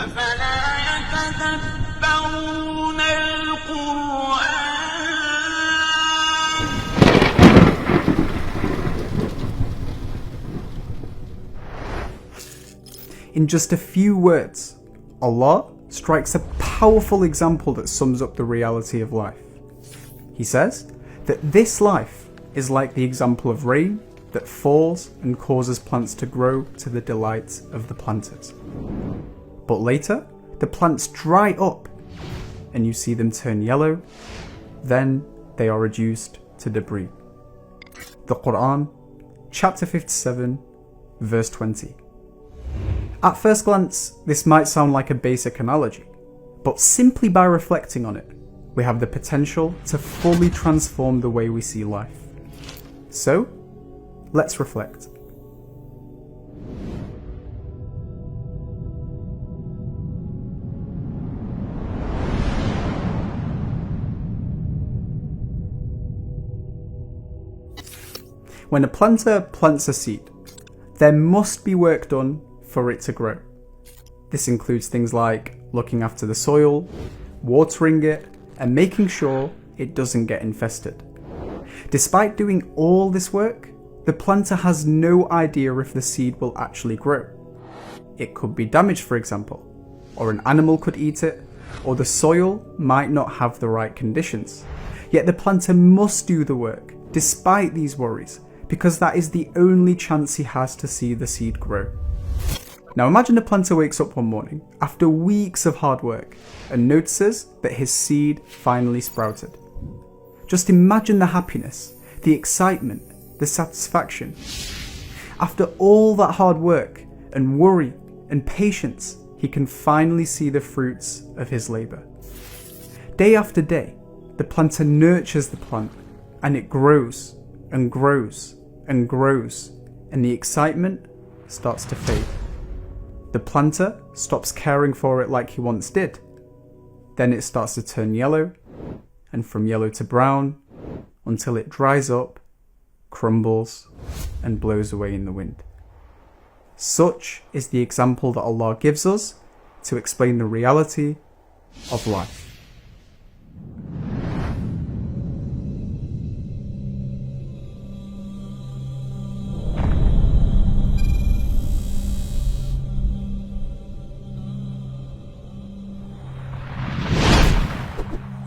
أفلا يتدبرون القرآن. In just a few words, Allah strikes a powerful example that sums up the reality of life. He says that this life is like the example of rain that falls and causes plants to grow to the delight of the planters. But later, the plants dry up and you see them turn yellow, then they are reduced to debris. The Quran, chapter 57, verse 20. At first glance, this might sound like a basic analogy, but simply by reflecting on it, we have the potential to fully transform the way we see life. So, let's reflect. When a planter plants a seed, there must be work done for it to grow. This includes things like looking after the soil, watering it, and making sure it doesn't get infested. Despite doing all this work, the planter has no idea if the seed will actually grow. It could be damaged, for example, or an animal could eat it, or the soil might not have the right conditions. Yet the planter must do the work, despite these worries, because that is the only chance he has to see the seed grow. Now imagine a planter wakes up one morning after weeks of hard work and notices that his seed finally sprouted. Just imagine the happiness, the excitement, the satisfaction. After all that hard work and worry and patience, he can finally see the fruits of his labour. Day after day, the planter nurtures the plant and it grows and grows and grows, and the excitement starts to fade. The planter stops caring for it like he once did. Then it starts to turn yellow, and from yellow to brown, until it dries up, crumbles, and blows away in the wind. Such is the example that Allah gives us to explain the reality of life.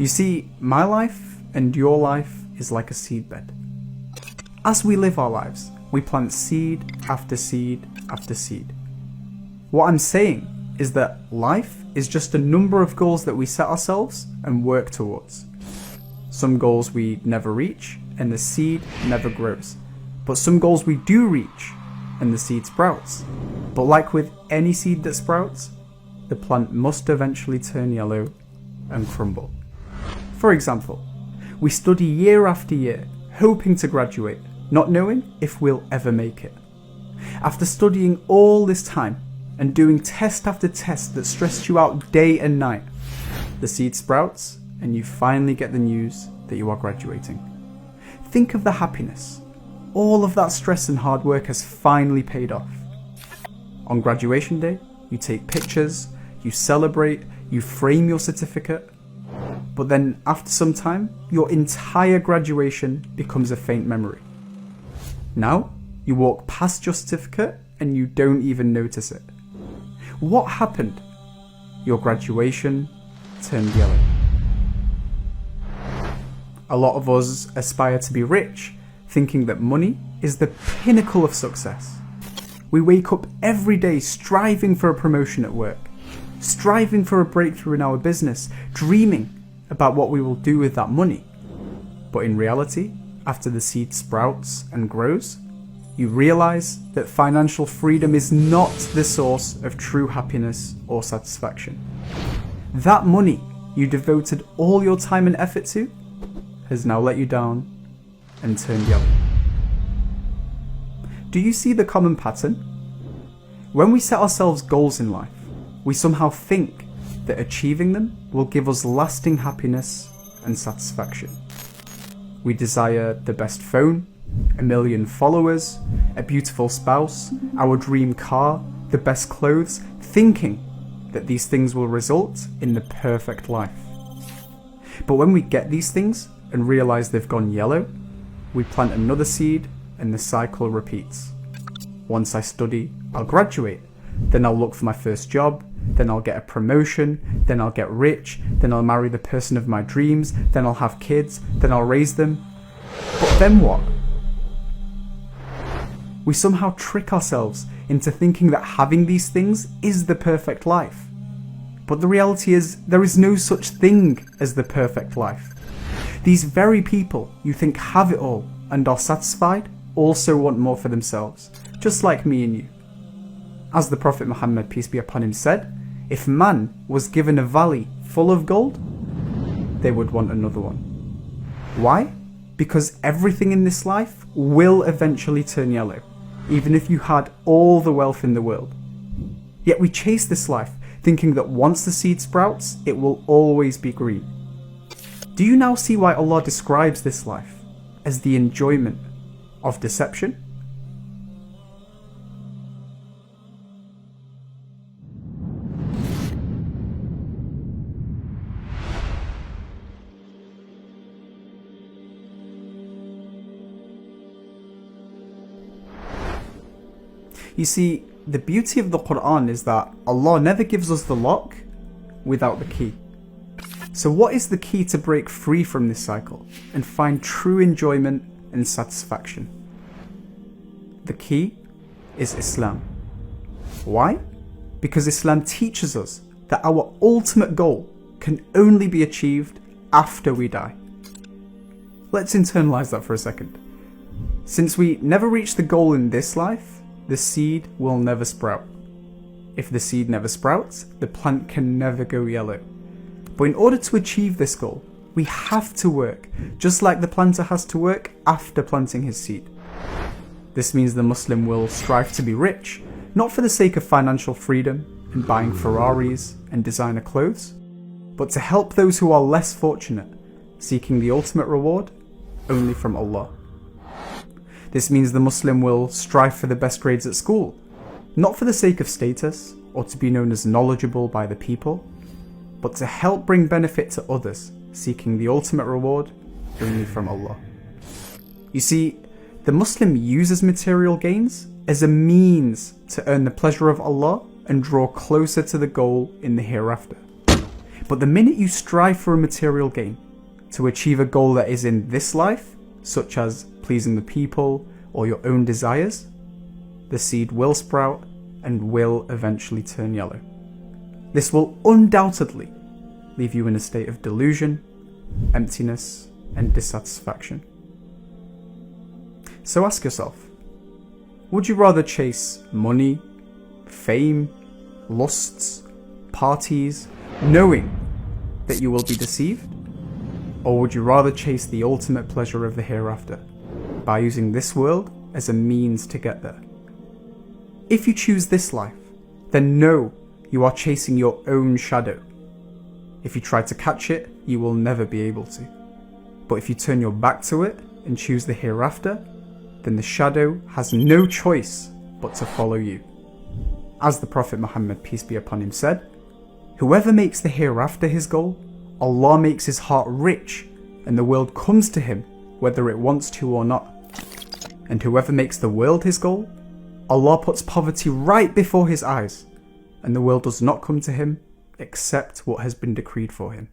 You see, my life and your life is like a seedbed. As we live our lives, we plant seed after seed after seed. What I'm saying is that life is just a number of goals that we set ourselves and work towards. Some goals we never reach and the seed never grows. But some goals we do reach and the seed sprouts. But like with any seed that sprouts, the plant must eventually turn yellow and crumble. For example, we study year after year, hoping to graduate, not knowing if we'll ever make it. After studying all this time and doing test after test that stressed you out day and night, the seed sprouts and you finally get the news that you are graduating. Think of the happiness. All of that stress and hard work has finally paid off. On graduation day, you take pictures, you celebrate, you frame your certificate. But then after some time, your entire graduation becomes a faint memory. Now, you walk past your certificate and you don't even notice it. What happened? Your graduation turned yellow. A lot of us aspire to be rich, thinking that money is the pinnacle of success. We wake up every day striving for a promotion at work, striving for a breakthrough in our business, dreaming about what we will do with that money. But in reality, after the seed sprouts and grows, you realize that financial freedom is not the source of true happiness or satisfaction. That money you devoted all your time and effort to has now let you down and turned yellow. Do you see the common pattern? When we set ourselves goals in life, we somehow think that achieving them will give us lasting happiness and satisfaction. We desire the best phone, 1 million followers, a beautiful spouse, our dream car, the best clothes, thinking that these things will result in the perfect life. But when we get these things and realize they've gone yellow, we plant another seed and the cycle repeats. Once I study, I'll graduate. Then I'll look for my first job. Then I'll get a promotion. Then I'll get rich. Then I'll marry the person of my dreams. Then I'll have kids. Then I'll raise them. But then what? We somehow trick ourselves into thinking that having these things is the perfect life. But the reality is, there is no such thing as the perfect life. These very people you think have it all and are satisfied also want more for themselves, just like me and you. As the Prophet Muhammad, peace be upon him, said, if man was given a valley full of gold, they would want another one. Why? Because everything in this life will eventually turn yellow, even if you had all the wealth in the world. Yet we chase this life, thinking that once the seed sprouts, it will always be green. Do you now see why Allah describes this life as the enjoyment of deception? You see, the beauty of the Quran is that Allah never gives us the lock without the key. So what is the key to break free from this cycle and find true enjoyment and satisfaction? The key is Islam. Why? Because Islam teaches us that our ultimate goal can only be achieved after we die. Let's internalize that for a second. Since we never reach the goal in this life, the seed will never sprout. If the seed never sprouts, the plant can never go yellow. But in order to achieve this goal, we have to work, just like the planter has to work after planting his seed. This means the Muslim will strive to be rich, not for the sake of financial freedom and buying Ferraris and designer clothes, but to help those who are less fortunate, seeking the ultimate reward only from Allah. This means the Muslim will strive for the best grades at school, not for the sake of status or to be known as knowledgeable by the people, but to help bring benefit to others, seeking the ultimate reward only from Allah. You see, the Muslim uses material gains as a means to earn the pleasure of Allah and draw closer to the goal in the hereafter. But the minute you strive for a material gain to achieve a goal that is in this life, such as pleasing the people or your own desires, the seed will sprout and will eventually turn yellow. This will undoubtedly leave you in a state of delusion, emptiness, and dissatisfaction. So ask yourself, would you rather chase money, fame, lusts, parties, knowing that you will be deceived? Or would you rather chase the ultimate pleasure of the hereafter by using this world as a means to get there? If you choose this life, then know you are chasing your own shadow. If you try to catch it, you will never be able to. But if you turn your back to it and choose the hereafter, then the shadow has no choice but to follow you. As the Prophet Muhammad, peace be upon him, said, whoever makes the hereafter his goal, Allah makes his heart rich and the world comes to him whether it wants to or not. And whoever makes the world his goal, Allah puts poverty right before his eyes and the world does not come to him except what has been decreed for him.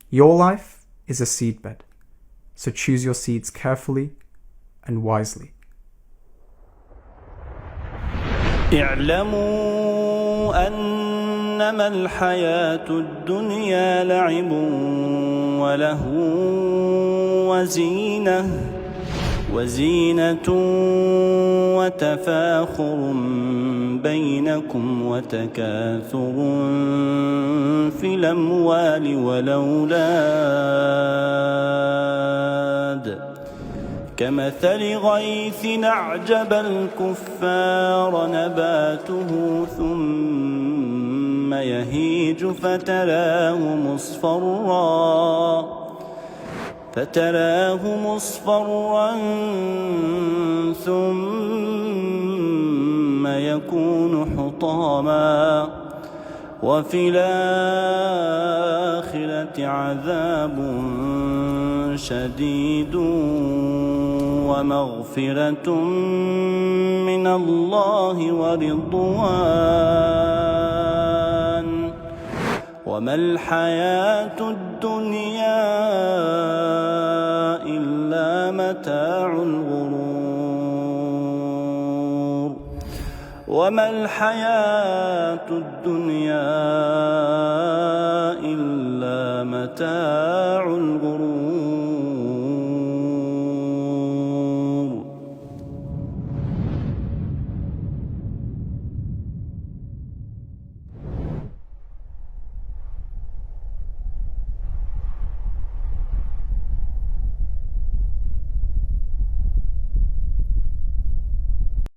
Your life is a seedbed, so choose your seeds carefully and wisely. اعلموا أنما الحياة الدنيا لعب ولهو وزينة وتفاخر بينكم وتكاثر في الأموال والأولاد كمثل غيث أعجب الكفار نباته ثم يهيج فتراه مصفرا ثم يكون حطاما وفي الآخرة عذاب شديد ومغفرة من الله ورضوان وما الحياة الدنيا إلا متاع الغرور وما الحياة الدنيا إلا متاع الغرور